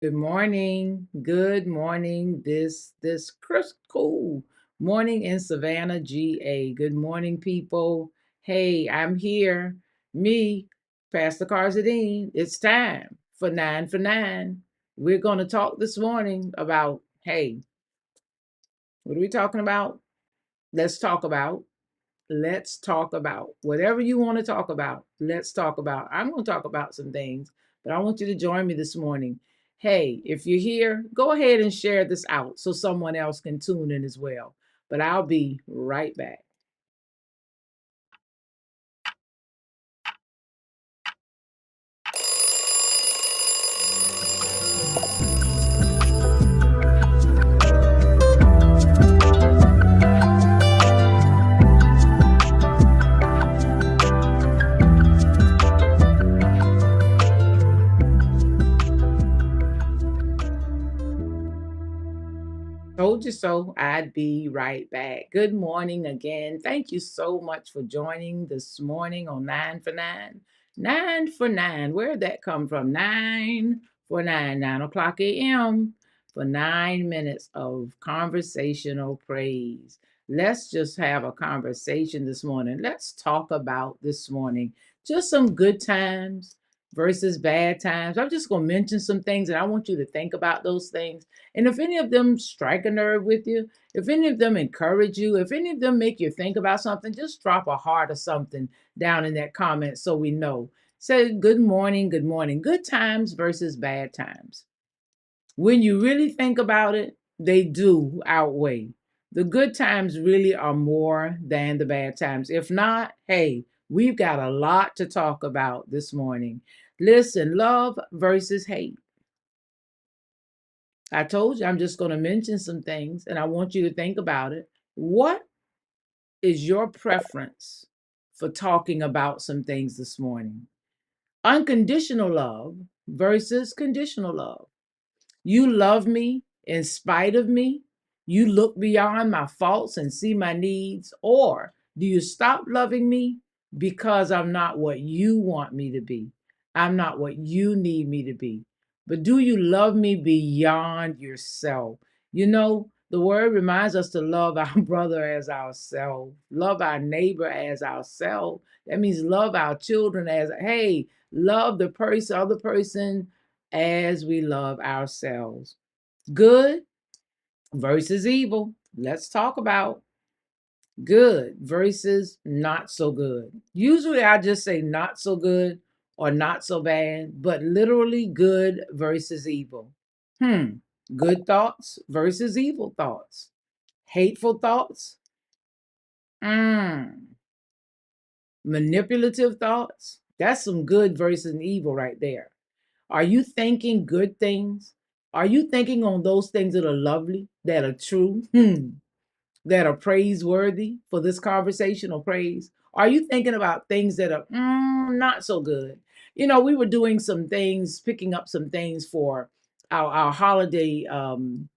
Good morning. Good morning. This crisp cool morning in Savannah, GA. Good morning, people. Hey, I'm here. Me, Pastor Carzadean. It's time for 9 for 9. We're going to talk this morning about, hey, what are we talking about? Let's talk about whatever you want to talk about. Let's talk about. I'm going to talk about some things, but I want you to join me this morning. Hey, if you're here, go ahead and share this out so someone else can tune in as well. But I'll be right back. Told you so. I'd be right back. Good morning again. Thank you so much for joining this morning on 9 for 9. 9 for 9. Where'd that come from? 9 for 9, 9 o'clock a.m. for 9 minutes of conversational praise. Let's just have a conversation this morning. Let's talk about this morning just some good times versus bad times. I'm just going to mention some things and I want you to think about those things, and if any of them strike a nerve with you, if any of them encourage you, if any of them make you think about something, just drop a heart or something down in that comment so we know. Say good morning, good morning. Good times versus bad times. When you really think about it, they do outweigh. The good times really are more than the bad times. If not, hey, we've got a lot to talk about this morning. Listen, love versus hate. I told you I'm just going to mention some things and I want you to think about it. What is your preference for talking about some things this morning? Unconditional love versus conditional love. You love me in spite of me. You look beyond my faults and see my needs. Or do you stop loving me because I'm not what you want me to be? I'm not what you need me to be. But do you love me beyond yourself? You know, the word reminds us to love our brother as ourselves, love our neighbor as ourselves. That means love our children as, hey, love the other person as we love ourselves. Good versus evil. Let's talk about good versus not so good. Usually I just say not so good or not so bad, but literally good versus evil. Hmm. Good thoughts versus evil thoughts. Hateful thoughts. Mm. Manipulative thoughts. That's some good versus evil right there. Are you thinking good things? Are you thinking on those things that are lovely, that are true, that are praiseworthy for this conversational praise? Are you thinking about things that are not so good? You know, we were doing some things, picking up some things for our holiday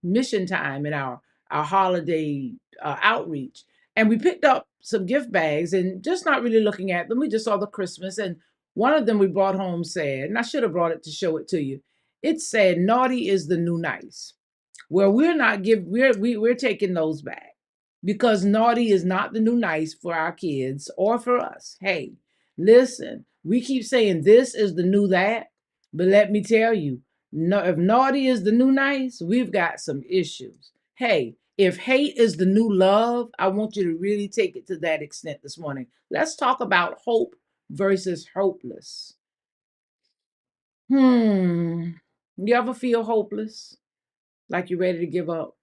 mission time and our holiday outreach. And we picked up some gift bags and just not really looking at them. We just saw the Christmas. And one of them we brought home said, and I should have brought it to show it to you. It said, naughty is the new nice. Well, we're taking those back because naughty is not the new nice for our kids or for us. Hey, listen, we keep saying this is the new that, but let me tell you, no, if naughty is the new nice, we've got some issues. Hey, if hate is the new love, I want you to really take it to that extent this morning. Let's talk about hope versus hopeless. You ever feel hopeless? Like you're ready to give up?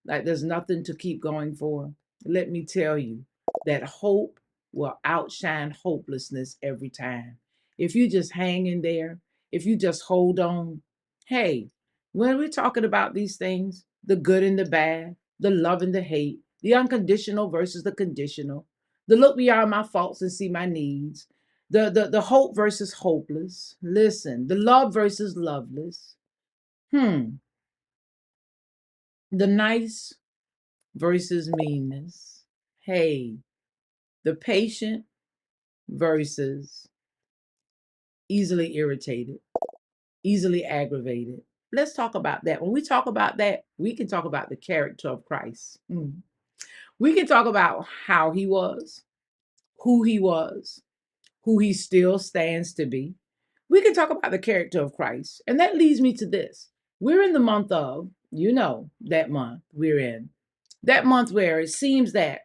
Like there's nothing to keep going for? Let me tell you that hope will outshine hopelessness every time. If you just hang in there, if you just hold on, hey, when we're talking about these things, the good and the bad, the love and the hate, the unconditional versus the conditional, the look beyond my faults and see my needs, the hope versus hopeless, listen, the love versus loveless, hmm, the nice versus meanness. Hey, the patient versus easily irritated, easily aggravated. Let's talk about that. When we talk about that, we can talk about the character of Christ. We can talk about how he was, who who he still stands to be. We can talk about the character of Christ. And that leads me to this. We're in the month of, that month we're in. That month where it seems that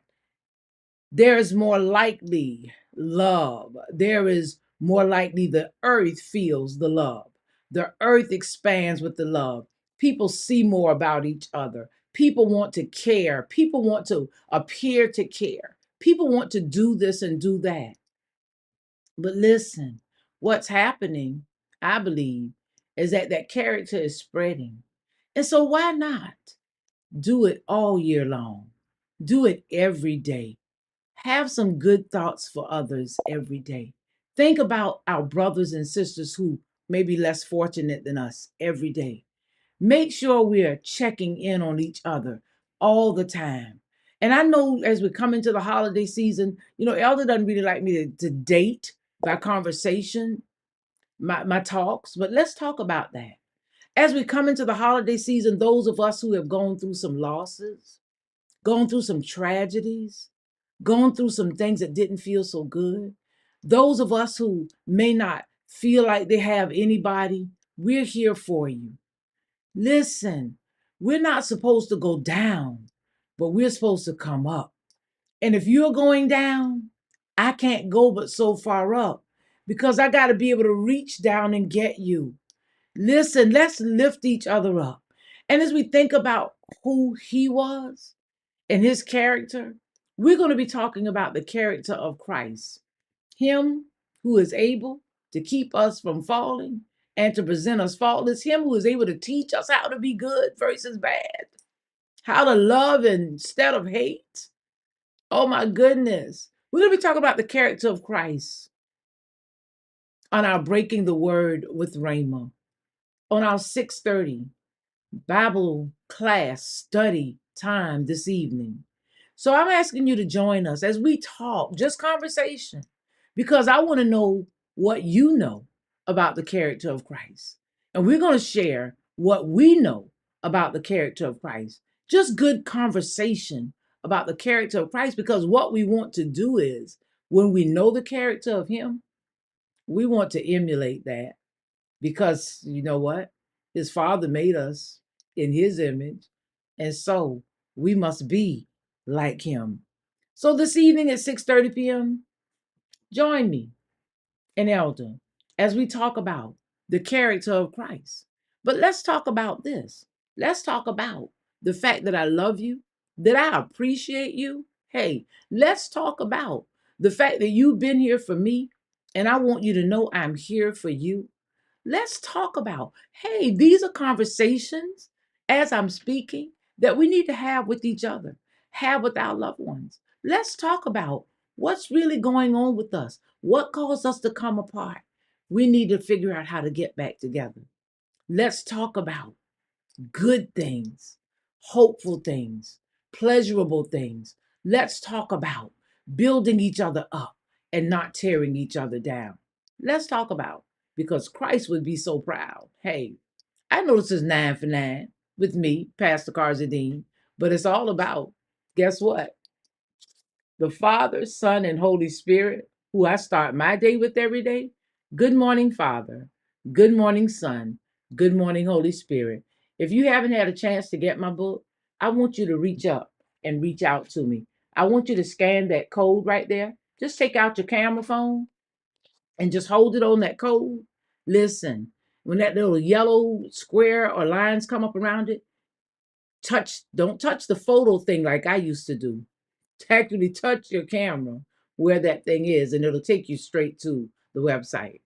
there is more likely love. There is more likely the earth feels the love. The earth expands with the love. People see more about each other. People want to care. People want to appear to care. People want to do this and do that. But listen, what's happening, I believe, is that that character is spreading. And so why not do it all year long? Do it every day. Have some good thoughts for others every day. Think about our brothers and sisters who may be less fortunate than us every day. Make sure we are checking in on each other all the time. And I know as we come into the holiday season, Elder doesn't really like me to date by conversation, my talks, but let's talk about that. As we come into the holiday season, those of us who have gone through some losses, gone through some tragedies, gone through some things that didn't feel so good, those of us who may not feel like they have anybody, we're here for you. Listen, we're not supposed to go down, but we're supposed to come up. And if you're going down, I can't go but so far up because I got to be able to reach down and get you. Listen, let's lift each other up. And as we think about who he was and his character, we're going to be talking about the character of Christ. Him who is able to keep us from falling and to present us faultless. Him who is able to teach us how to be good versus bad, how to love instead of hate. Oh my goodness. We're going to be talking about the character of Christ on our Breaking the Word with Rhema, on our 6:30 Bible class study time this evening. So I'm asking you to join us as we talk, just conversation, because I want to know what you know about the character of Christ. And we're going to share what we know about the character of Christ. Just good conversation about the character of Christ, because what we want to do is when we know the character of Him, we want to emulate that because you know what? His Father made us in His image. And so we must be like Him. So this evening at 6:30 p.m., join me, an elder, as we talk about the character of Christ. But let's talk about this. Let's talk about the fact that I love you, that I appreciate you. Hey, let's talk about the fact that you've been here for me, and I want you to know I'm here for you. Let's talk about, hey, these are conversations as I'm speaking that we need to have with each other, have with our loved ones. Let's talk about what's really going on with us, what caused us to come apart. We need to figure out how to get back together. Let's talk about good things, hopeful things, pleasurable things. Let's talk about building each other up and not tearing each other down. Let's talk about, because Christ would be so proud. Hey, I know this is 9 for 9 with me, Pastor Carzadean, but it's all about, guess what? The Father, Son, and Holy Spirit, who I start my day with every day. Good morning, Father. Good morning, Son. Good morning, Holy Spirit. If you haven't had a chance to get my book, I want you to reach up and reach out to me. I want you to scan that code right there. Just take out your camera phone and just hold it on that code. Listen, when that little yellow square or lines come up around it, don't touch the photo thing like I used to do. Actually touch your camera where that thing is, and it'll take you straight to the website.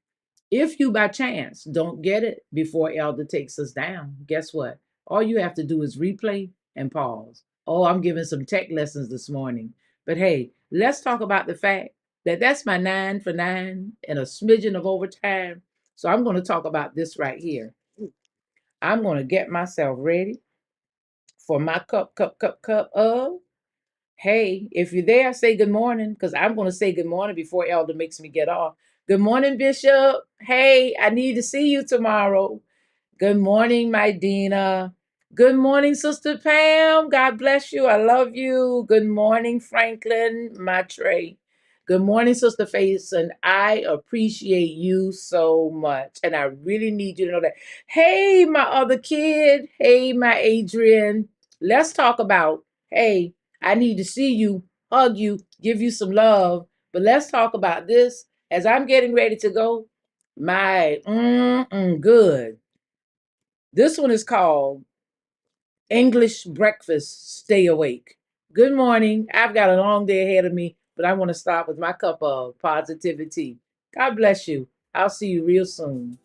If you by chance don't get it before Elder takes us down, guess what? All you have to do is replay and pause. Oh, I'm giving some tech lessons this morning. But hey, let's talk about the fact that that's my 9 for 9 and a smidgen of overtime. So I'm going to talk about this right here. I'm going to get myself ready for my cup of. Hey, if you're there, say good morning, because I'm going to say good morning before Elder makes me get off. Good morning, Bishop. Hey, I need to see you tomorrow. Good morning, my Dina. Good morning, Sister Pam. God bless you. I love you. Good morning, Franklin Matre. Good morning, Sister Faison. I appreciate you so much. And I really need you to know that. Hey, my other kid. Hey, my Adrian. Let's talk about, hey, I need to see you, hug you, give you some love. But let's talk about this as I'm getting ready to go. My good. This one is called English Breakfast Stay Awake. Good morning. I've got a long day ahead of me, but I want to start with my cup of positivity. God bless you. I'll see you real soon.